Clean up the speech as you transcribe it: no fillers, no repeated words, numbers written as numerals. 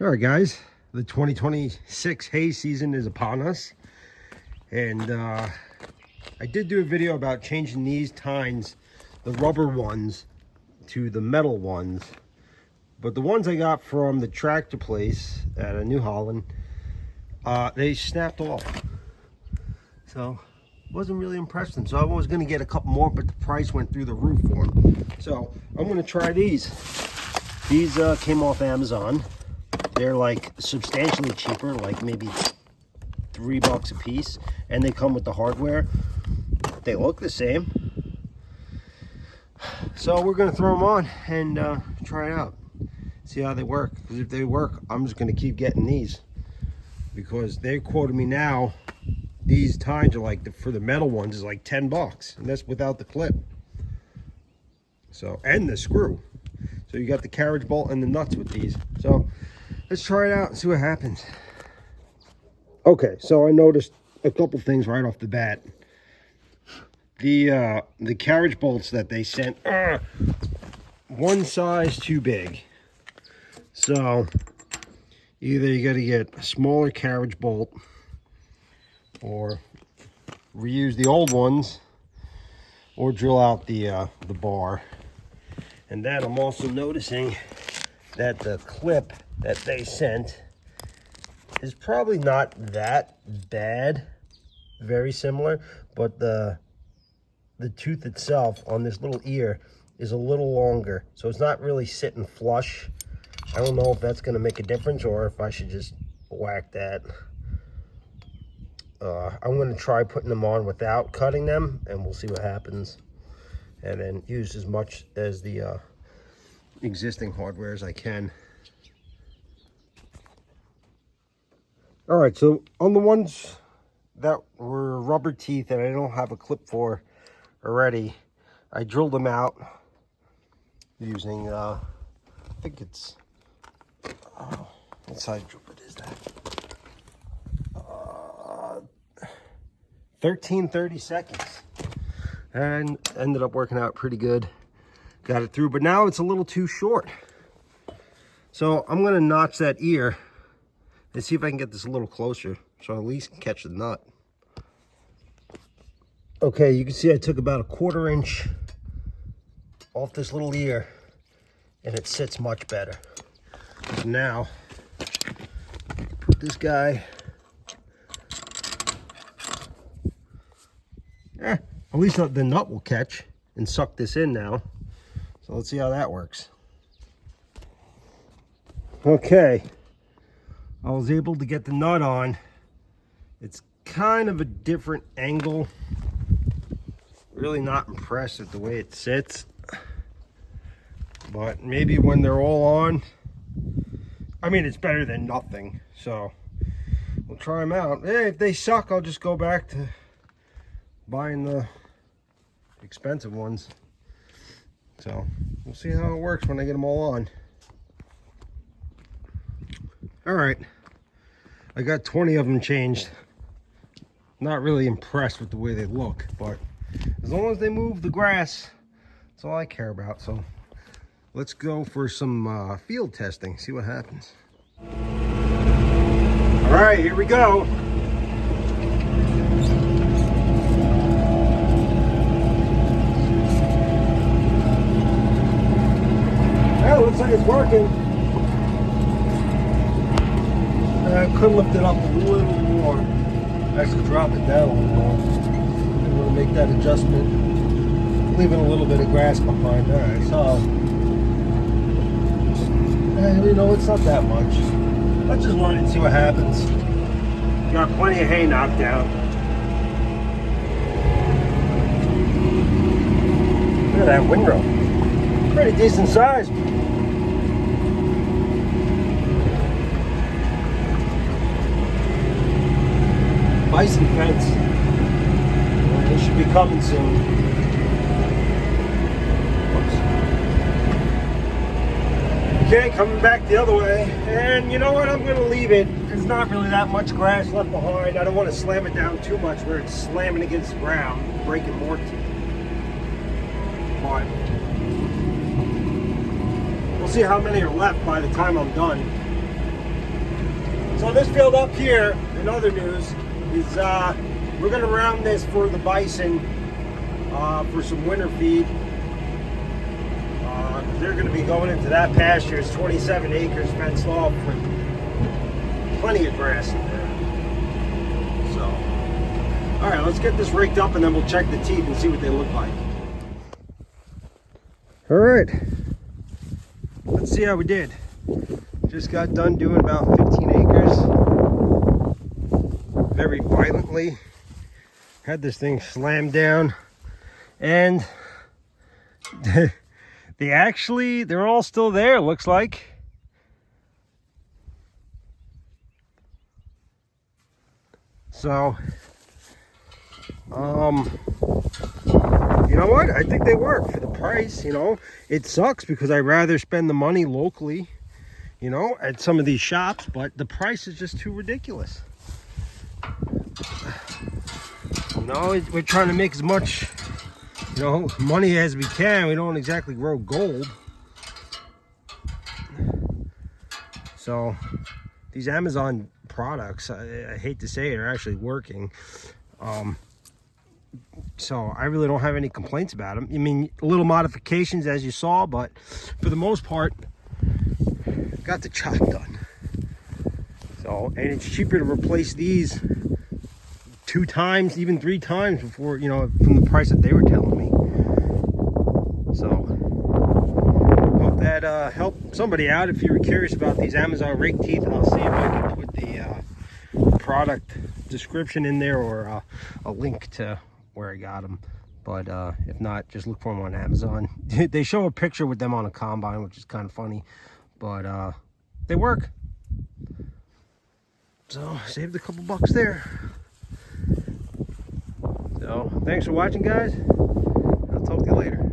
All right, guys, the 2026 hay season is upon us, and I did do a video about changing these tines, the rubber ones, to the metal ones. But the ones I got from the tractor place at a New Holland, they snapped off. So wasn't really impressed with them. So I was going to get a couple more, but the price went through the roof for them. So I'm going to try these. These came off Amazon. They're like substantially cheaper, like maybe $3 a piece, and they come with the hardware. They look the same. So we're going to throw them on and try it out, see how they work. Because if they work, I'm just going to keep getting these, because they quoted me now. These tines are like, for the metal ones is like $10, and that's without the clip. So, and the screw. So you got the carriage bolt and the nuts with these. So let's try it out and see what happens. Okay, so I noticed a couple things right off the bat. The carriage bolts that they sent are one size too big. So either you got to get a smaller carriage bolt or reuse the old ones, or drill out the bar. And then I'm also noticing that the clip that they sent is probably not that bad, very similar, but the tooth itself on this little ear is a little longer, so it's not really sitting flush. I don't know if that's going to make a difference or if I should just whack that. I'm going to try putting them on without cutting them, and we'll see what happens, and then use as much as the existing hardware as I can. All right, so on the ones that were rubber teeth that I don't have a clip for already, I drilled them out using I think it's what size drill bit is that? 13/32, and ended up working out pretty good. Got it through, but now it's a little too short. So I'm going to notch that ear and see if I can get this a little closer, so I at least can catch the nut. Okay, you can see I took about 1/4 inch off this little ear, and it sits much better. So now, put this guy, at least the nut will catch and suck this in now. So let's see how that works. Okay, I was able to get the nut on. It's kind of a different angle. Really not impressed with the way it sits, but maybe when they're all on, I mean, it's better than nothing. So we'll try them out. Hey, if they suck, I'll just go back to buying the expensive ones. So we'll see how it works when I get them all on. All right, I got 20 of them changed. Not really impressed with the way they look, but as long as they move the grass, that's all I care about. So let's go for some field testing, see what happens. All right, here we go. Yeah, looks like it's working. I could lift it up a little more. Actually drop it down a little more. I'm going to make that adjustment. Leaving a little bit of grass behind. Alright, so you know, it's not that much. Let's just run it and see what happens. Got plenty of hay knocked down. Look at that windrow. Pretty decent size. Bison fence. It should be coming soon. Oops. Okay, coming back the other way. And you know what? I'm going to leave it. There's not really that much grass left behind. I don't want to slam it down too much where it's slamming against the ground, breaking more teeth. But we'll see how many are left by the time I'm done. So this field up here, in other news, is we're going to round this for the bison for some winter feed. They're going to be going into that pasture. It's 27 acres fenced off with plenty of grass in there. So, all right, let's get this raked up and then we'll check the teeth and see what they look like. All right, let's see how we did. Just got done doing about 15 acres. Very violently. Had this thing slammed down. And they're all still there, looks like. So, you know what? I think they work for the price, you know. It sucks because I'd rather spend the money locally, you know, at some of these shops, but the price is just too ridiculous. You know, we're trying to make as much, you know, money as we can. We don't exactly grow gold. So these Amazon products, I hate to say it, are actually working. So I really don't have any complaints about them. I mean, little modifications as you saw, but for the most part, got the chop done. So, and it's cheaper to replace these 2 times, even 3 times before, you know, from the price that they were telling me. So, hope that helped somebody out. If you were curious about these Amazon rake teeth, I'll see if I can put the product description in there or a link to where I got them. But if not, just look for them on Amazon. They show a picture with them on a combine, which is kind of funny, but they work. So saved a couple bucks there. So thanks for watching, guys. I'll talk to you later.